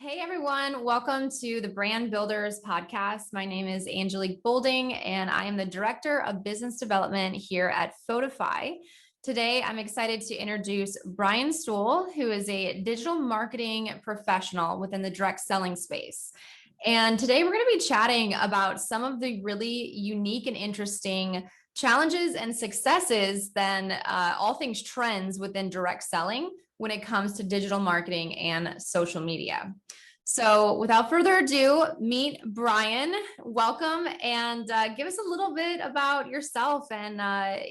Hey everyone, welcome to the Brand Builders podcast. My name is Angelique Boulding, and I am the Director of Business Development here at Photify. Today, I'm excited to introduce Brian Stoll, who is a digital marketing professional within the direct selling space. And today we're going to be chatting about some of the really unique and interesting challenges and successes than all things trends within direct selling when it comes to digital marketing and social media. So without further ado, meet Brian. Welcome, and give us a little bit about yourself and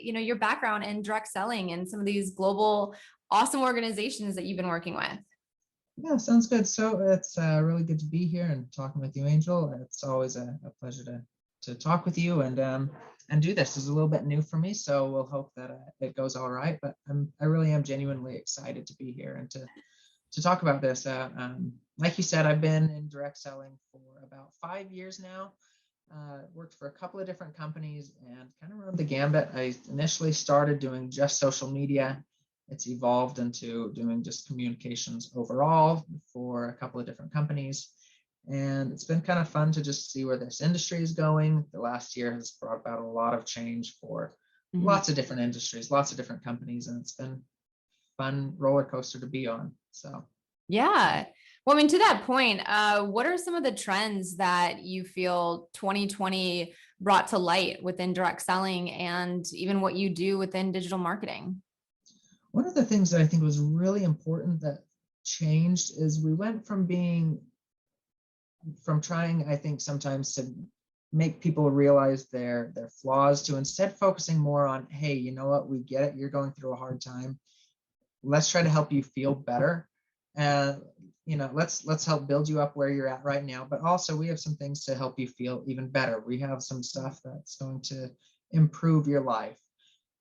your background in direct selling and some of these global awesome organizations that you've been working with. Yeah, sounds good. So it's really good to be here and talking with you, Angel. It's always a pleasure to talk with you and do this. This is a little bit new for me, so we'll hope that it goes all right. But I really am genuinely excited to be here and to talk about this. Like you said, I've been in direct selling for about 5 years now. Worked for a couple of different companies and kind of run the gambit. I initially started doing just social media. It's evolved into doing just communications overall for a couple of different companies. And it's been kind of fun to just see where this industry is going. The last year has brought about a lot of change for lots of different industries, lots of different companies, and it's been fun roller coaster to be on. So Yeah. Well, I mean, to that point, what are some of the trends that you feel 2020 brought to light within direct selling and even what you do within digital marketing? one of the things that I think was really important that changed is we went from trying, I think, sometimes to make people realize their flaws to instead focusing more on, hey, you know what, we get it, you're going through a hard time. Let's try to help you feel better. And let's help build you up where you're at right now. But also we have some things to help you feel even better. We have some stuff that's going to improve your life.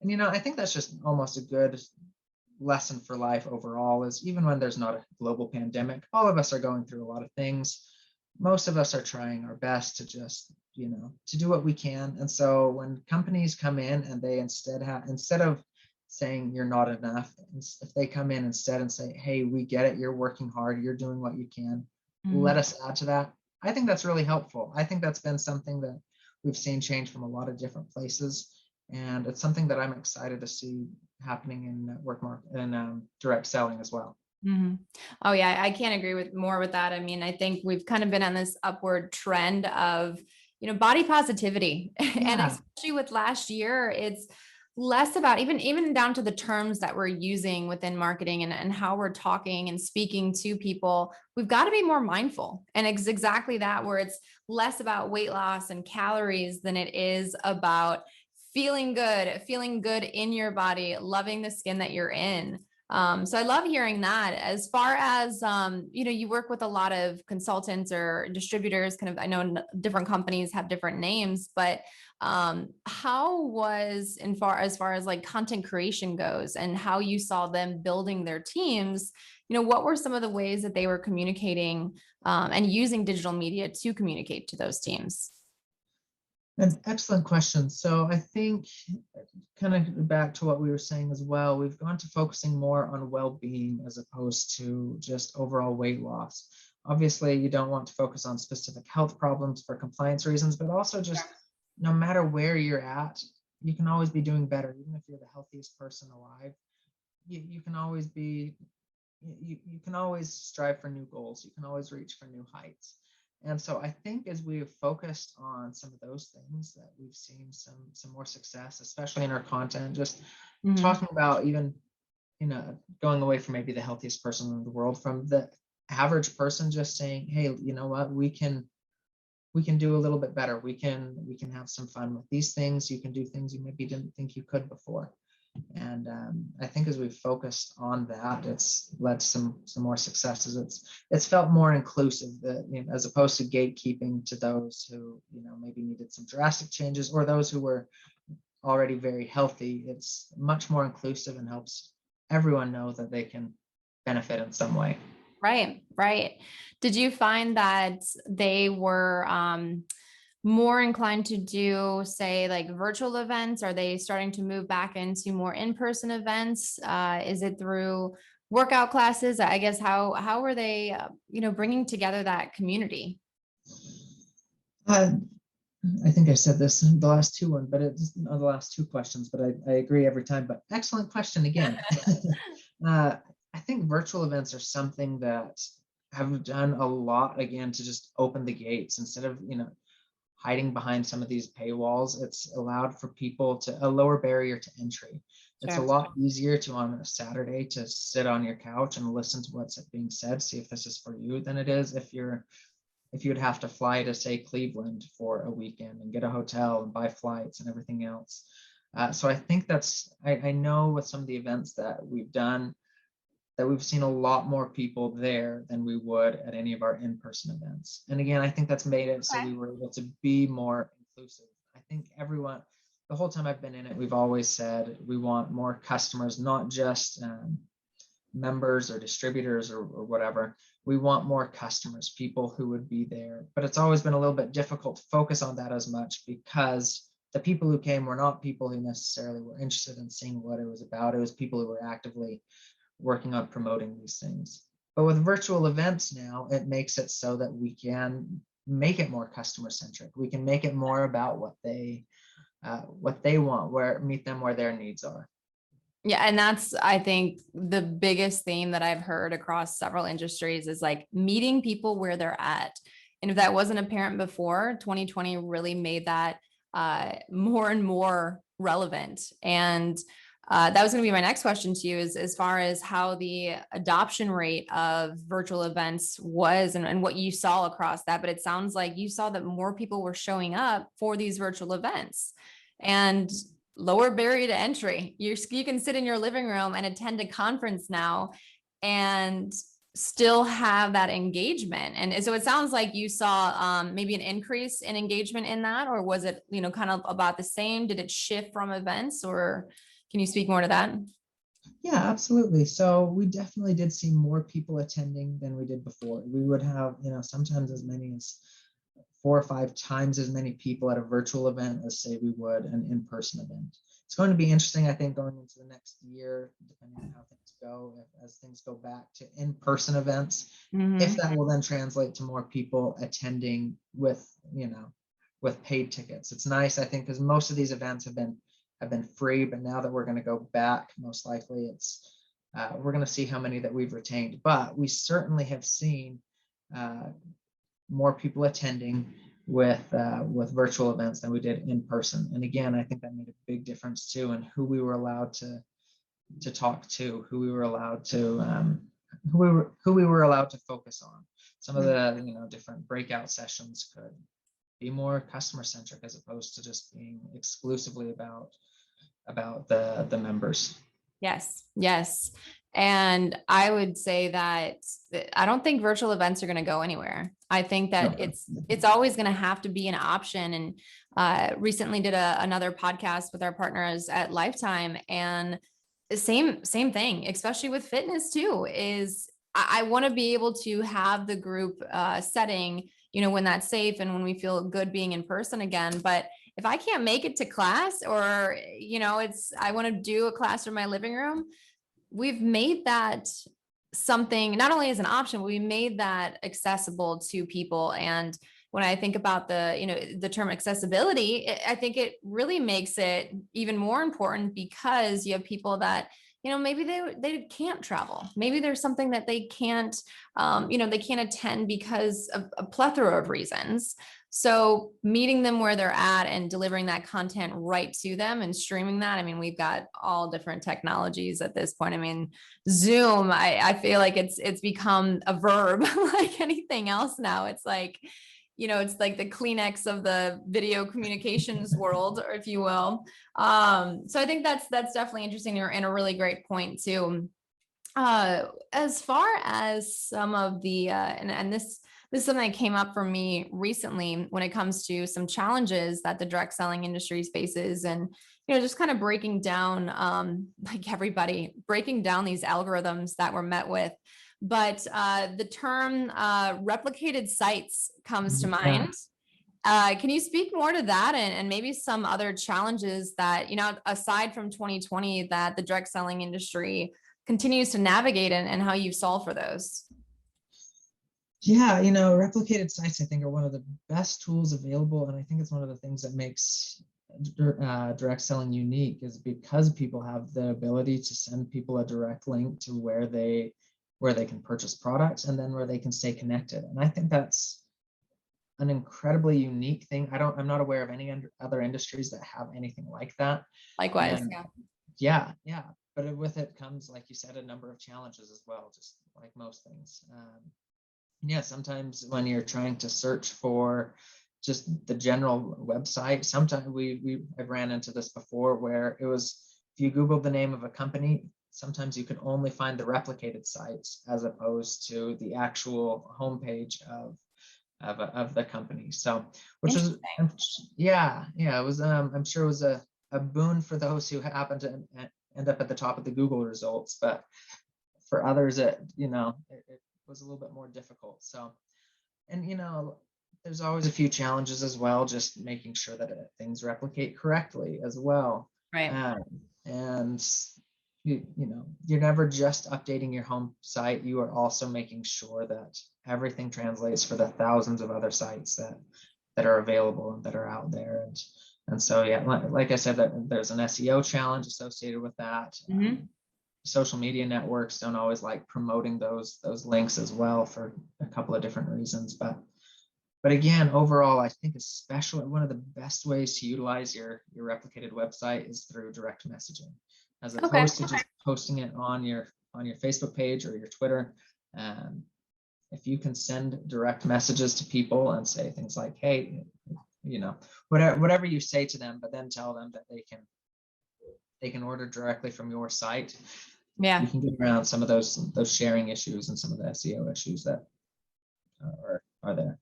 And I think that's just almost a good lesson for life overall, is even when there's not a global pandemic, all of us are going through a lot of things. Most of us are trying our best to just to do what we can. And so when companies come in and they instead of saying you're not enough, if they come in instead and say, hey, we get it, you're working hard, you're doing what you can, let us add to that, I think that's really helpful. I think that's been something that we've seen change from a lot of different places, and it's something that I'm excited to see happening in network market and direct selling as well. Oh yeah, I can't agree with more with that. I mean, I think we've kind of been on this upward trend of, body positivity. And Yeah. especially with last year, it's less about even down to the terms that we're using within marketing and how we're talking and speaking to people. We've got to be more mindful. And it's exactly that, where it's less about weight loss and calories than it is about feeling good in your body, loving the skin that you're in. So I love hearing that. As far as, you work with a lot of consultants or distributors, kind of, I know different companies have different names, but how was as far as like content creation goes and how you saw them building their teams, what were some of the ways that they were communicating and using digital media to communicate to those teams? An excellent question. So I think kind of back to what we were saying as well, we've gone to focusing more on well-being as opposed to just overall weight loss. Obviously, you don't want to focus on specific health problems for compliance reasons, but also just no matter where you're at, you can always be doing better. Even if you're the healthiest person alive, you can always you can always strive for new goals. You can always reach for new heights. And so I think as we've focused on some of those things, that we've seen some more success, especially in our content, just talking about even, going away from maybe the healthiest person in the world, from the average person just saying, hey, you know what, we can do a little bit better. We can have some fun with these things. You can do things you maybe didn't think you could before. And I think as we've focused on that, it's led to some more successes. It's felt more inclusive, that as opposed to gatekeeping to those who maybe needed some drastic changes, or those who were already very healthy. It's much more inclusive and helps everyone know that they can benefit in some way. Right. Did you find that they were more inclined to do, say, like virtual events? Are they starting to move back into more in-person events? Is it through workout classes? I guess how were they, bringing together that community? Uh, I think I said this in the last but it's the last two questions, but I agree every time. But excellent question again. uh, I think virtual events are something that have done a lot again to just open the gates instead of hiding behind some of these paywalls. It's allowed for people to a lower barrier to entry. It's a Sure. lot easier to on a Saturday to sit on your couch and listen to what's being said, see if this is for you, than it is if you'd have to fly to say Cleveland for a weekend and get a hotel and buy flights and everything else. So I think I know with some of the events that we've done that we've seen a lot more people there than we would at any of our in-person events. And again, I think that's made it so Okay. we were able to be more inclusive. I think everyone, the whole time I've been in it, we've always said we want more customers, not just members or distributors or whatever. We want more customers, people who would be there. But it's always been a little bit difficult to focus on that as much because the people who came were not people who necessarily were interested in seeing what it was about. It was people who were actively working on promoting these things. But with virtual events now, it makes it so that we can make it more customer centric. We can make it more about what they want, where meet them where their needs are. Yeah, and that's, I think, the biggest theme that I've heard across several industries is like meeting people where they're at. And if that wasn't apparent before, 2020 really made that more and more relevant. And that was going to be my next question to you, is as far as how the adoption rate of virtual events was, and what you saw across that. But it sounds like you saw that more people were showing up for these virtual events. And lower barrier to entry. You can sit in your living room and attend a conference now and still have that engagement. And so it sounds like you saw maybe an increase in engagement in that, or was it, kind of about the same? Did it shift from events, or can you speak more to that? Yeah, absolutely. So we definitely did see more people attending than we did before. We would have, sometimes as many as 4 or 5 times as many people at a virtual event as say we would an in-person event. It's going to be interesting, I think, going into the next year, depending on how things go, as things go back to in-person events, if Mm-hmm. that will then translate to more people attending with paid tickets. It's nice, I think, because most of these events have been free, but now that we're going to go back, most likely we're going to see how many that we've retained. But we certainly have seen more people attending with virtual events than we did in person. And again, I think that made a big difference too in who we were allowed to talk to, who we were allowed to who we were allowed to focus on. Some of the different breakout sessions could be more customer centric as opposed to just being exclusively about the members. Yes, yes. And I would say that I don't think virtual events are going to go anywhere. I think that No. it's always going to have to be an option. And recently did another podcast with our partners at Lifetime, and the same thing, especially with fitness too, is I want to be able to have the group setting, when that's safe and when we feel good being in person again. But if I can't make it to class, or, I want to do a class from my living room, we've made that something, not only as an option, but we made that accessible to people. And when I think about the term accessibility, I think it really makes it even more important, because you have people that, maybe they can't travel. Maybe there's something that they can't, they can't attend because of a plethora of reasons. So meeting them where they're at and delivering that content right to them and streaming that. I mean, we've got all different technologies at this point. I mean, Zoom, I feel like it's become a verb like anything else now. It's like, it's like the Kleenex of the video communications world, or if you will. So I think that's definitely interesting, and a really great point too. As far as some of the and this is something that came up for me recently when it comes to some challenges that the direct selling industry faces, and just kind of breaking down, like everybody, breaking down these algorithms that we're met with. But the term replicated sites comes to Yeah. mind. Can you speak more to that, and maybe some other challenges that, aside from 2020, that the direct selling industry continues to navigate and how you solve for those. Yeah, replicated sites, I think, are one of the best tools available. And I think it's one of the things that makes direct selling unique, is because people have the ability to send people a direct link to where they can purchase products, and then where they can stay connected. And I think that's an incredibly unique thing. I'm not aware of any other industries that have anything like that. Likewise. And yeah. But with it comes, like you said, a number of challenges as well, just like most things. Yeah, sometimes when you're trying to search for just the general website, sometimes I've ran into this before, where it was, if you Google the name of a company, sometimes you can only find the replicated sites as opposed to the actual homepage of the company. So, which is, yeah, it was, I'm sure it was a boon for those who happen to end up at the top of the Google results, but for others, it was a little bit more difficult. So, and there's always a few challenges as well, just making sure that things replicate correctly as well. Right. And you're never just updating your home site. You are also making sure that everything translates for the thousands of other sites that are available and that are out there. And so, yeah, like I said, that there's an SEO challenge associated with that. Social media networks don't always like promoting those links as well, for a couple of different reasons. But again, overall, I think especially one of the best ways to utilize your replicated website is through direct messaging, as opposed to just posting it on your Facebook page or your Twitter. If you can send direct messages to people and say things like, hey, whatever you say to them, but then tell them that they can order directly from your site. Yeah, you can get around some of those sharing issues and some of the SEO issues that are there.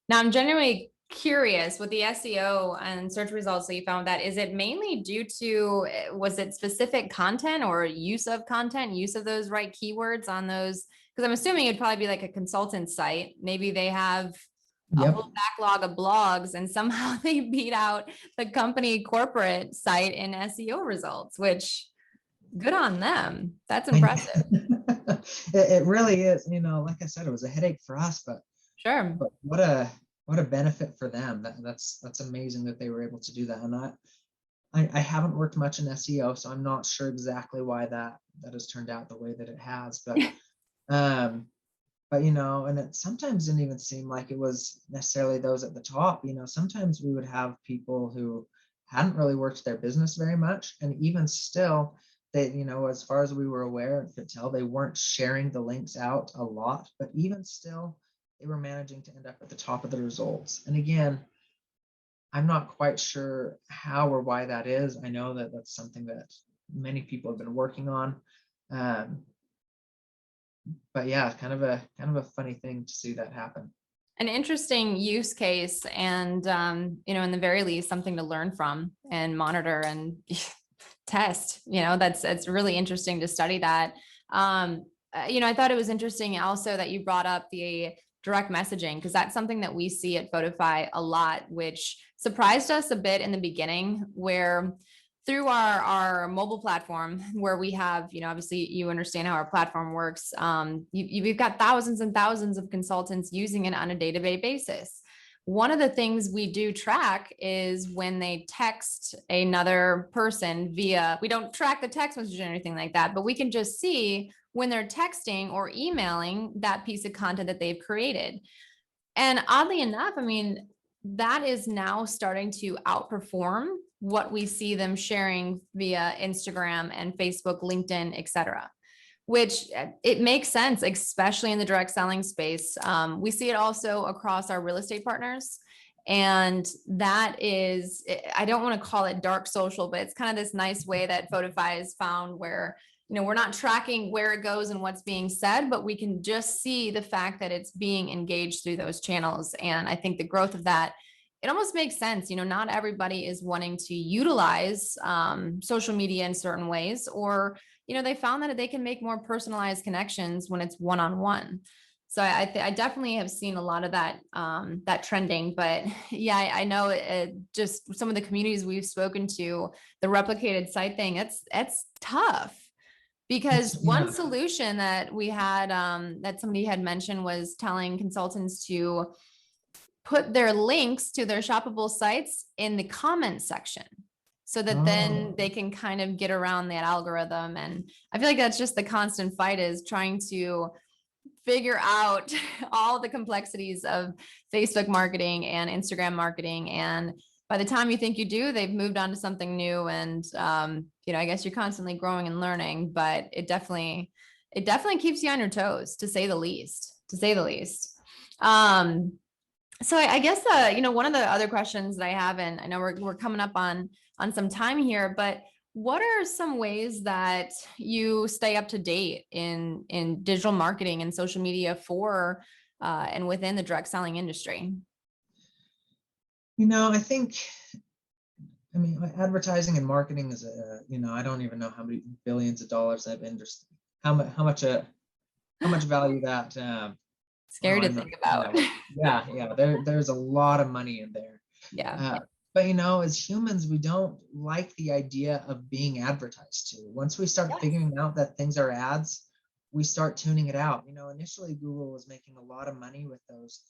Now I'm genuinely curious with the SEO and search results that you found, that is it mainly due to, was it specific content or use of content, use of those right keywords on those? Because I'm assuming it'd probably be like a consultant site. Maybe they have a whole backlog of blogs and somehow they beat out the company corporate site in SEO results, which good on them. That's impressive. It really is. Like I said, it was a headache for us, but sure. But what a benefit for them. That's amazing that they were able to do that. And I haven't worked much in SEO, so I'm not sure exactly why that has turned out the way that it has. But and it sometimes didn't even seem like it was necessarily those at the top. Sometimes we would have people who hadn't really worked their business very much, and even still, they, as far as we were aware and could tell, they weren't sharing the links out a lot. But even still, they were managing to end up at the top of the results. And again, I'm not quite sure how or why that is. I know that that's something that many people have been working on. But yeah, kind of a funny thing to see that happen. An interesting use case, and in the very least, something to learn from and monitor and test. That's really interesting to study that. I thought it was interesting also that you brought up the direct messaging, because that's something that we see at Photify a lot, which surprised us a bit in the beginning, where through our mobile platform, where we have, obviously you understand how our platform works. We've got thousands and thousands of consultants using it on a day-to-day basis. One of the things we do track is when they text another person we don't track the text message or anything like that, but we can just see when they're texting or emailing that piece of content that they've created. And oddly enough, that is now starting to outperform what we see them sharing via Instagram and Facebook, LinkedIn, etc., which it makes sense, especially in the direct selling space. We see it also across our real estate partners. And that is, I don't want to call it dark social, but it's kind of this nice way that Photify has found where, we're not tracking where it goes and what's being said, but we can just see the fact that it's being engaged through those channels. And I think the growth of that, it almost makes sense. Not everybody is wanting to utilize social media in certain ways, or, they found that they can make more personalized connections when it's one-on-one. So I definitely have seen a lot of that trending. But yeah, I know just some of the communities we've spoken to, the replicated site thing, it's tough. Because Yeah. one solution that we had, that somebody had mentioned was telling consultants to put their links to their shoppable sites in the comment section so that then Oh, they can kind of get around that algorithm. And I feel like that's just the constant fight, is trying to figure out all the complexities of Facebook marketing and Instagram marketing. And by the time you think you do, they've moved on to something new. And, I guess you're constantly growing and learning, but it definitely keeps you on your toes, to say the least. So I guess, one of the other questions that I have, and I know we're coming up on some time here, but what are some ways that you stay up to date in digital marketing and social media for and within the direct selling industry? I think, advertising and marketing is I don't even know how many billions of dollars I've invested, how much value that, Scary to I'm not, think about. yeah, there's a lot of money in there. Yeah. But as humans, we don't like the idea of being advertised to. Once we start Yes. figuring out that things are ads, we start tuning it out. Initially Google was making a lot of money with those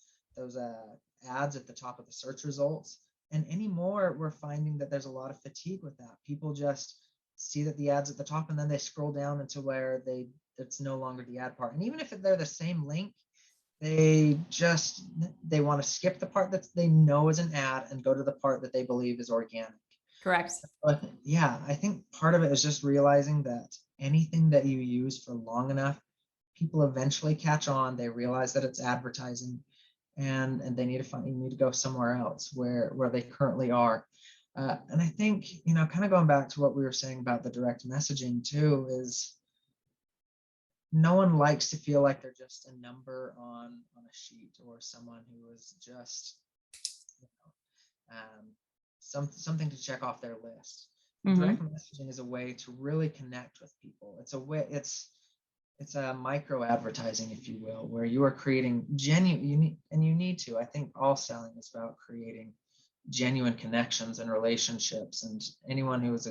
ads at the top of the search results. And anymore, we're finding that there's a lot of fatigue with that. People just see that the ads at the top, and then they scroll down into where it's no longer the ad part. And even if they're the same link, they want to skip the part that they know is an ad and go to the part that they believe is organic. Correct. But yeah, I think part of it is just realizing that anything that you use for long enough, people eventually catch on. They realize that it's advertising, and they need to go somewhere else where they currently are. And I think, kind of going back to what we were saying about the direct messaging too, is no one likes to feel like they're just a number on a sheet, or someone who is just something to check off their list. Mm-hmm. Direct messaging is a way to really connect with people. It's a micro advertising, if you will, where you are creating genuine, and you need to. I think all selling is about creating genuine connections and relationships, and anyone who is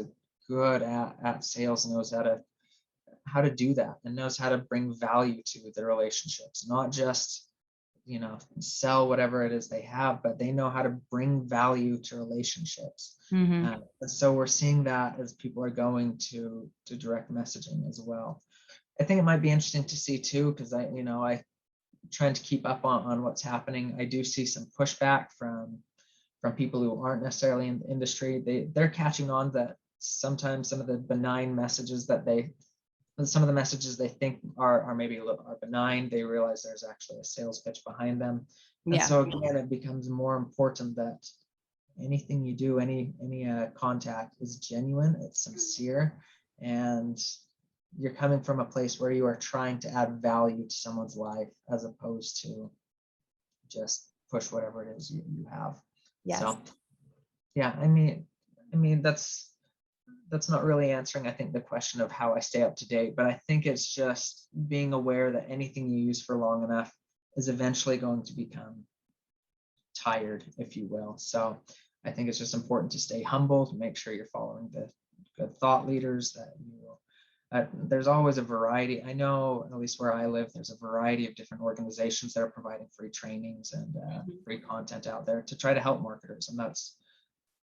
good at sales knows how to do that, and knows how to bring value to the relationships, not just sell whatever it is they have, but they know how to bring value to relationships. Mm-hmm. And so we're seeing that as people are going to direct messaging as well. I think it might be interesting to see too, because I trying to keep up on what's happening. I do see some pushback from people who aren't necessarily in the industry. They're catching on that sometimes some of the benign messages some of the messages they think are maybe are benign, they realize there's actually a sales pitch behind them. And so again, it becomes more important that anything you do, any contact is genuine, it's sincere, and you're coming from a place where you are trying to add value to someone's life, as opposed to just push whatever it is you have. Yes. So yeah, that's not really answering, I think, the question of how I stay up to date, but I think it's just being aware that anything you use for long enough is eventually going to become tired, if you will. So I think it's just important to stay humble, to make sure you're following the good thought leaders that you will. There's always a variety. I know, at least where I live, there's a variety of different organizations that are providing free trainings and free content out there to try to help marketers. And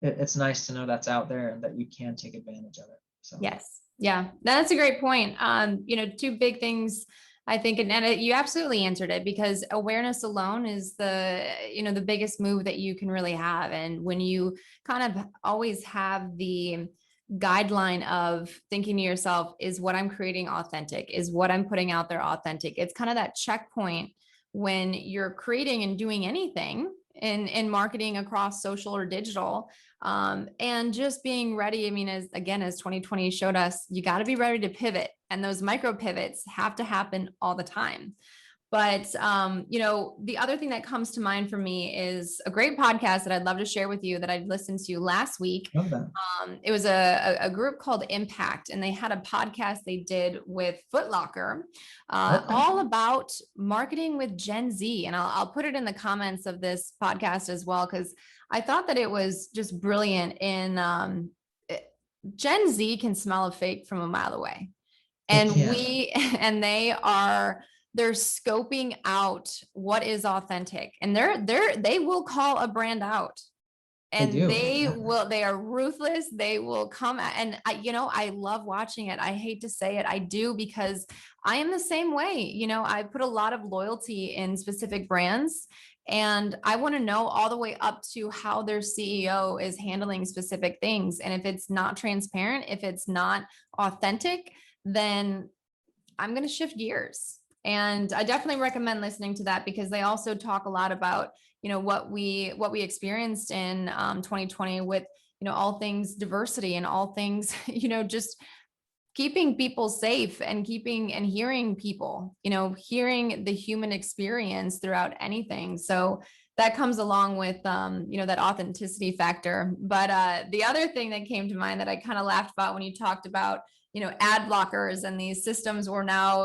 it's nice to know that's out there and that you can take advantage of it. So yes. Yeah, that's a great point. Two big things, I think, and you absolutely answered it, because awareness alone is the biggest move that you can really have. And when you kind of always have the guideline of thinking to yourself, is what I'm creating authentic? Is what I'm putting out there authentic? It's kind of that checkpoint when you're creating and doing anything in marketing across social or digital, and just being ready. As 2020 showed us, you got to be ready to pivot, and those micro pivots have to happen all the time. But, the other thing that comes to mind for me is a great podcast that I'd love to share with you that I listened to last week. love that. It was a group called Impact, and they had a podcast they did with Foot Locker, all about marketing with Gen Z. And I'll put it in the comments of this podcast as well, because I thought that it was just brilliant. Gen Z can smell a fake from a mile away. They And can. they're scoping out what is authentic, and they will call a brand out. They And do. Yeah. they are ruthless. They will come and I love watching it. I hate to say it, I do, because I am the same way. I put a lot of loyalty in specific brands, and I want to know all the way up to how their CEO is handling specific things. And if it's not transparent, if it's not authentic, then I'm going to shift gears. And I definitely recommend listening to that, because they also talk a lot about, what we experienced in 2020 with, all things diversity and all things, just keeping people safe and keeping and hearing people, hearing the human experience throughout anything. So that comes along with, that authenticity factor. But the other thing that came to mind that I kind of laughed about when you talked about, ad blockers and these systems were now,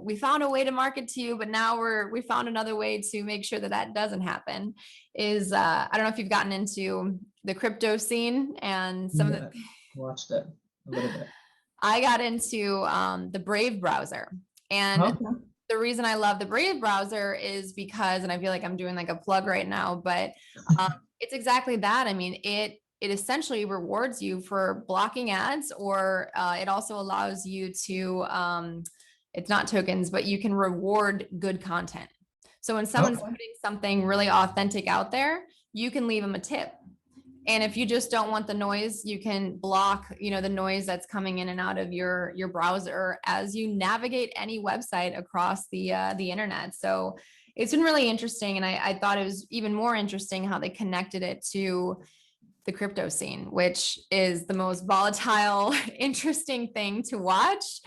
we found a way to market to you, but now we found another way to make sure that that doesn't happen is, I don't know if you've gotten into the crypto scene and some of Yeah. Watched it a little bit. I got into the Brave browser. And Okay. the reason I love the Brave browser is because, and I feel like I'm doing like a plug right now, but it's exactly that. I mean, it essentially rewards you for blocking ads, or it also allows you to, it's not tokens, but you can reward good content. So when someone's Okay. putting something really authentic out there, you can leave them a tip. And if you just don't want the noise, you can block, the noise that's coming in and out of your browser as you navigate any website across the internet. So it's been really interesting. And I thought it was even more interesting how they connected it to the crypto scene, which is the most volatile, interesting thing to watch.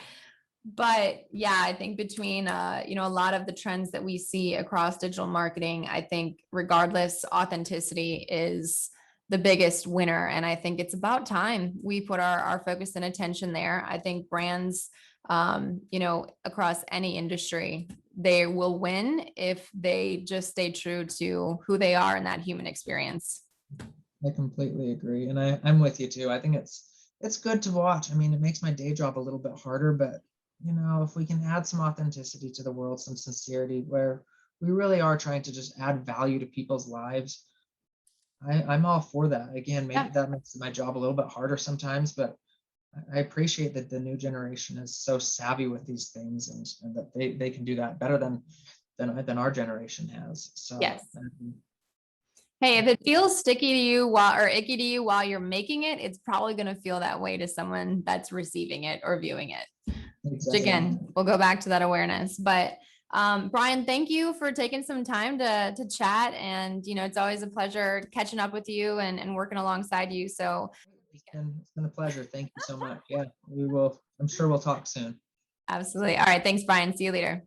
But yeah, I think between a lot of the trends that we see across digital marketing, I think regardless, authenticity is the biggest winner. And I think it's about time we put our focus and attention there. I think brands, across any industry, they will win if they just stay true to who they are in that human experience. I completely agree. And I'm with you too. I think it's good to watch. I mean, it makes my day job a little bit harder, but if we can add some authenticity to the world, some sincerity, where we really are trying to just add value to people's lives, I'm all for that. Again, maybe Yeah. that makes my job a little bit harder sometimes, but I appreciate that the new generation is so savvy with these things, and that they can do that better than our generation has. So Yes. Hey, if it feels sticky to you or icky to you while you're making it, it's probably going to feel that way to someone that's receiving it or viewing it. Which exactly. again, we'll go back to that awareness. But Brian, thank you for taking some time to chat. And, it's always a pleasure catching up with you and working alongside you. So It's been a pleasure. Thank you so much. Yeah, we will. I'm sure we'll talk soon. absolutely. All right. Thanks, Brian. See you later.